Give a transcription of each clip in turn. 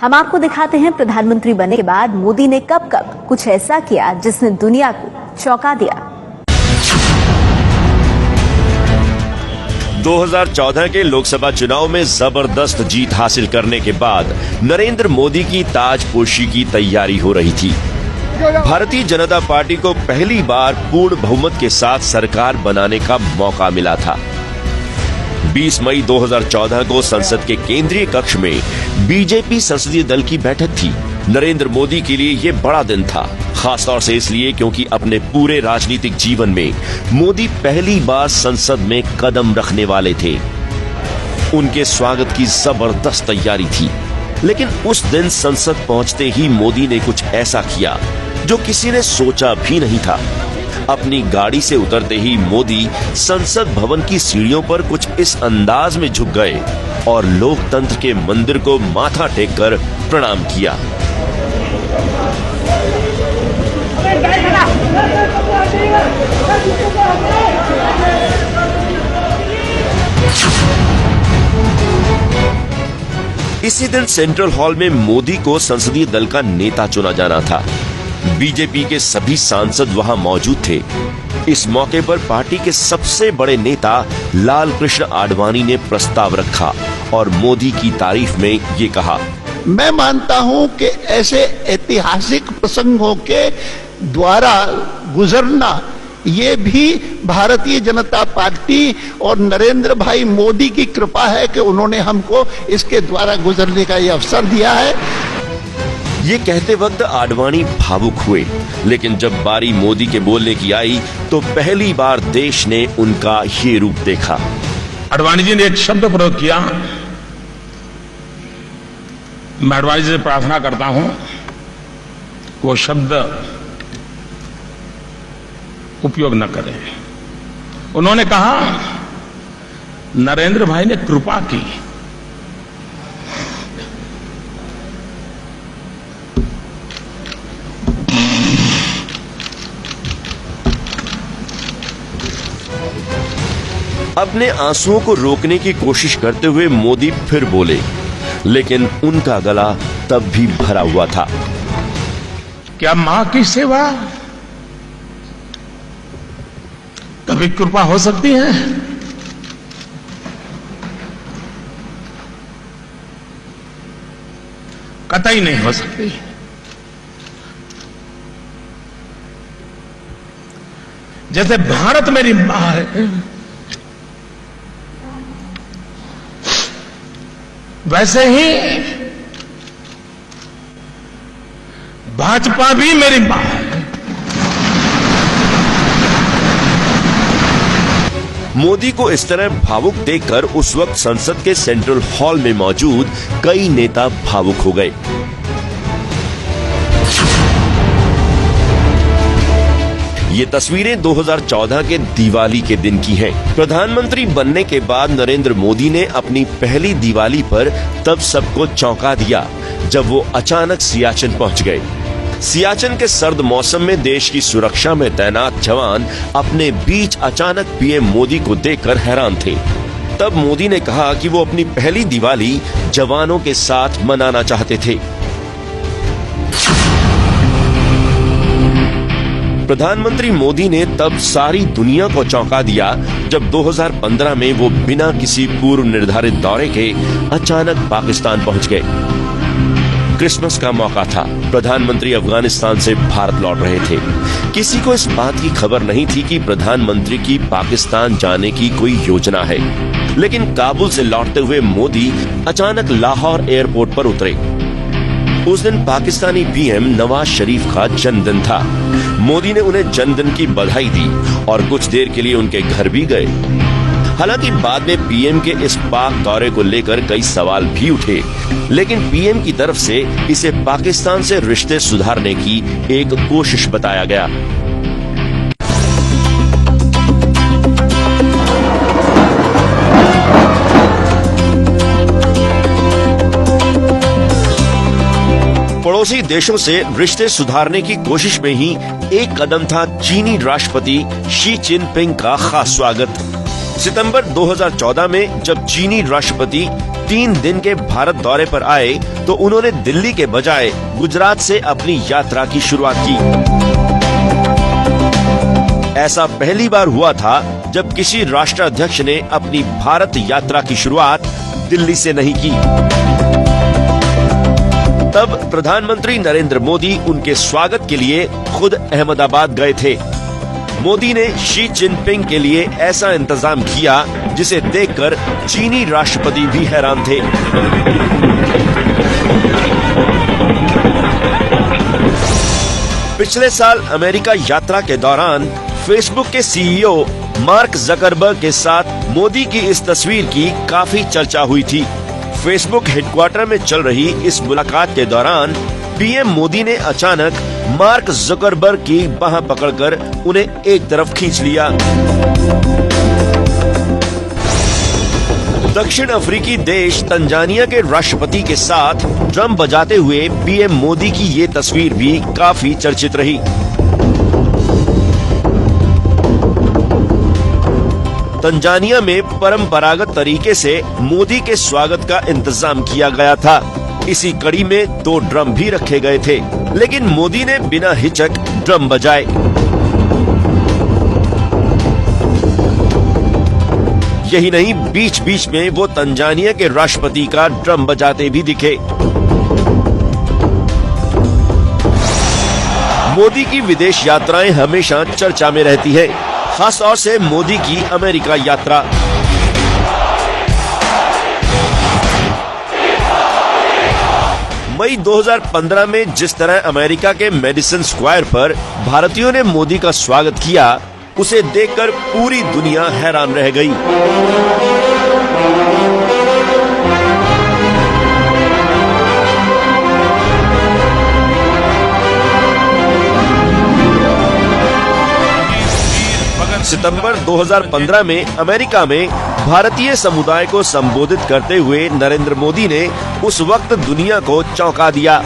हम आपको दिखाते हैं प्रधानमंत्री बनने के बाद मोदी ने कब कब कुछ ऐसा किया जिसने दुनिया को चौंका दिया। 2014 के लोकसभा चुनाव में जबरदस्त जीत हासिल करने के बाद नरेंद्र मोदी की ताजपोशी की तैयारी हो रही थी। भारतीय जनता पार्टी को पहली बार पूर्ण बहुमत के साथ सरकार बनाने का मौका मिला था। 20 मई 2014 को संसद के केंद्रीय कक्ष में बीजेपी संसदीय दल की बैठक थी। नरेंद्र मोदी के लिए ये बड़ा दिन था, खासतौर से इसलिए क्योंकि अपने पूरे राजनीतिक जीवन में मोदी पहली बार संसद में कदम रखने वाले थे। उनके स्वागत की जबरदस्त तैयारी थी, लेकिन उस दिन संसद पहुंचते ही मोदी ने कुछ ऐसा किया जो किसी ने सोचा भी नहीं था। अपनी गाड़ी से उतरते ही मोदी संसद भवन की सीढ़ियों पर कुछ इस अंदाज में झुक गए और लोकतंत्र के मंदिर को माथा टेककर प्रणाम किया। इसी दिन सेंट्रल हॉल में मोदी को संसदीय दल का नेता चुना जाना था। बीजेपी के सभी सांसद वहां मौजूद थे। इस मौके पर पार्टी के सबसे बड़े नेता लाल कृष्ण आडवाणी ने प्रस्ताव रखा और मोदी की तारीफ में ये कहा, मैं मानता हूं कि ऐसे ऐतिहासिक प्रसंगों के द्वारा गुजरना ये भी भारतीय जनता पार्टी और नरेंद्र भाई मोदी की कृपा है कि उन्होंने हमको इसके द्वारा गुजरने का ये अवसर दिया है। ये कहते वक्त आडवाणी भावुक हुए, लेकिन जब बारी मोदी के बोलने की आई तो पहली बार देश ने उनका ये रूप देखा। आडवाणी जी ने एक शब्द प्रयोग किया, मैं आडवाणी जी से प्रार्थना करता हूं वो शब्द उपयोग न करें। उन्होंने कहा नरेंद्र भाई ने कृपा की। अपने आंसुओं को रोकने की कोशिश करते हुए मोदी फिर बोले, लेकिन उनका गला तब भी भरा हुआ था। क्या मां की सेवा कभी कृपा हो सकती है? कतई नहीं हो सकती। जैसे भारत मेरी मां है, वैसे ही भाजपा भी मेरी मां है। मोदी को इस तरह भावुक देखकर उस वक्त संसद के सेंट्रल हॉल में मौजूद कई नेता भावुक हो गए। ये तस्वीरें 2014 के दिवाली के दिन की हैं। प्रधानमंत्री बनने के बाद नरेंद्र मोदी ने अपनी पहली दिवाली पर तब सबको चौंका दिया जब वो अचानक सियाचिन पहुंच गए। सियाचिन के सर्द मौसम में देश की सुरक्षा में तैनात जवान अपने बीच अचानक पीएम मोदी को देखकर हैरान थे। तब मोदी ने कहा कि वो अपनी पहली दिवाली जवानों के साथ मनाना चाहते थे। प्रधानमंत्री मोदी ने तब सारी दुनिया को चौंका दिया जब 2015 में वो बिना किसी पूर्व निर्धारित दौरे के अचानक पाकिस्तान पहुंच गए। क्रिसमस का मौका था। प्रधानमंत्री अफगानिस्तान से भारत लौट रहे थे। किसी को इस बात की खबर नहीं थी कि प्रधानमंत्री की पाकिस्तान जाने की कोई योजना है, लेकिन काबुल से लौटते हुए मोदी अचानक लाहौर एयरपोर्ट पर उतरे। उस दिन पाकिस्तानी पीएम नवाज शरीफ का जन्मदिन था। मोदी ने उन्हें जन्मदिन की बधाई दी और कुछ देर के लिए उनके घर भी गए। हालांकि बाद में पीएम के इस पाक दौरे को लेकर कई सवाल भी उठे, लेकिन पीएम की तरफ से इसे पाकिस्तान से रिश्ते सुधारने की एक कोशिश बताया गया। पड़ोसी देशों से रिश्ते सुधारने की कोशिश में ही एक कदम था चीनी राष्ट्रपति शी जिनपिंग का खास स्वागत। सितंबर 2014 में जब चीनी राष्ट्रपति 3 दिन के भारत दौरे पर आए तो उन्होंने दिल्ली के बजाय गुजरात से अपनी यात्रा की शुरुआत की। ऐसा पहली बार हुआ था जब किसी राष्ट्राध्यक्ष ने अपनी भारत यात्रा की शुरुआत दिल्ली से नहीं की। तब प्रधानमंत्री नरेंद्र मोदी उनके स्वागत के लिए खुद अहमदाबाद गए थे। मोदी ने शी जिनपिंग के लिए ऐसा इंतजाम किया जिसे देखकर चीनी राष्ट्रपति भी हैरान थे। पिछले साल अमेरिका यात्रा के दौरान फेसबुक के सीईओ मार्क जकरबर्ग के साथ मोदी की इस तस्वीर की काफी चर्चा हुई थी। फेसबुक हेडक्वार्टर में चल रही इस मुलाकात के दौरान पीएम मोदी ने अचानक मार्क जकरबर्ग की बाह पकड़कर उन्हें एक तरफ खींच लिया। दक्षिण अफ्रीकी देश तंजानिया के राष्ट्रपति के साथ ड्रम बजाते हुए पीएम मोदी की ये तस्वीर भी काफी चर्चित रही। तंजानिया में परंपरागत तरीके से मोदी के स्वागत का इंतजाम किया गया था। इसी कड़ी में 2 ड्रम भी रखे गए थे, लेकिन मोदी ने बिना हिचक ड्रम बजाए। यही नहीं, बीच बीच में वो तंजानिया के राष्ट्रपति का ड्रम बजाते भी दिखे। मोदी की विदेश यात्राएं हमेशा चर्चा में रहती है, खास तौर से मोदी की अमेरिका यात्रा। मई 2015 में जिस तरह अमेरिका के मेडिसन स्क्वायर पर भारतीयों ने मोदी का स्वागत किया, उसे देखकर पूरी दुनिया हैरान रह गई। सितंबर 2015 में अमेरिका में भारतीय समुदाय को संबोधित करते हुए नरेंद्र मोदी ने उस वक्त दुनिया को चौंका दिया,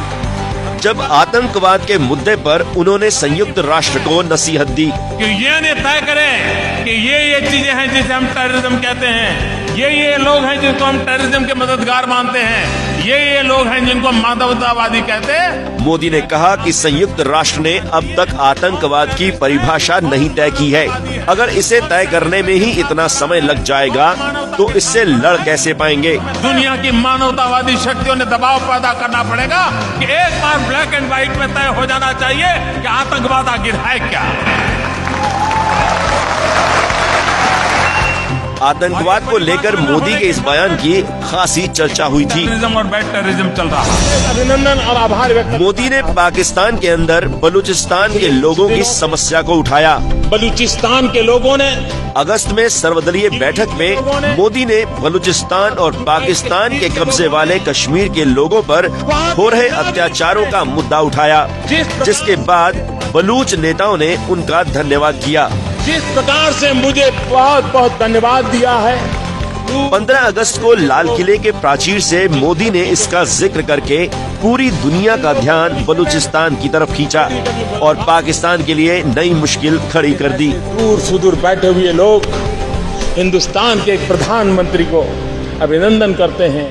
जब आतंकवाद के मुद्दे पर उन्होंने संयुक्त राष्ट्र को नसीहत दी कि ये नहीं तय करें कि ये चीजें हैं जिसे हम टेररिज्म कहते हैं, ये लोग हैं जिनको हम टेररिज्म के मददगार मानते हैं, ये लोग हैं जिनको मानवतावादी कहते हैं। मोदी ने कहा कि संयुक्त राष्ट्र ने अब तक आतंकवाद की परिभाषा नहीं तय की है। अगर इसे तय करने में ही इतना समय लग जाएगा तो इससे लड़ कैसे पाएंगे। दुनिया की मानवतावादी शक्तियों ने दबाव पैदा करना पड़ेगा कि एक बार ब्लैक एंड व्हाइट में तय हो जाना चाहिए कि आतंकवाद आखिर है क्या। आतंकवाद को लेकर मोदी के इस बयान की खासी चर्चा हुई थी। टेररिज्म और बैड टेररिज्म चल रहा है। अभिनंदन और आभार व्यक्त। मोदी ने पाकिस्तान के अंदर बलूचिस्तान के लोगों की समस्या को उठाया। बलूचिस्तान के लोगों ने अगस्त में सर्वदलीय बैठक में मोदी ने बलूचिस्तान और पाकिस्तान के कब्जे वाले कश्मीर के लोगों पर हो रहे अत्याचारों का मुद्दा उठाया, जिसके बाद बलूच नेताओं ने उनका धन्यवाद किया। जिस प्रकार से मुझे बहुत बहुत धन्यवाद दिया है। 15 अगस्त को लाल किले के प्राचीर से मोदी ने इसका जिक्र करके पूरी दुनिया का ध्यान बलूचिस्तान की तरफ खींचा और पाकिस्तान के लिए नई मुश्किल खड़ी कर दी। दूर सुदूर बैठे हुए लोग हिंदुस्तान के एक प्रधानमंत्री को अभिनंदन करते हैं।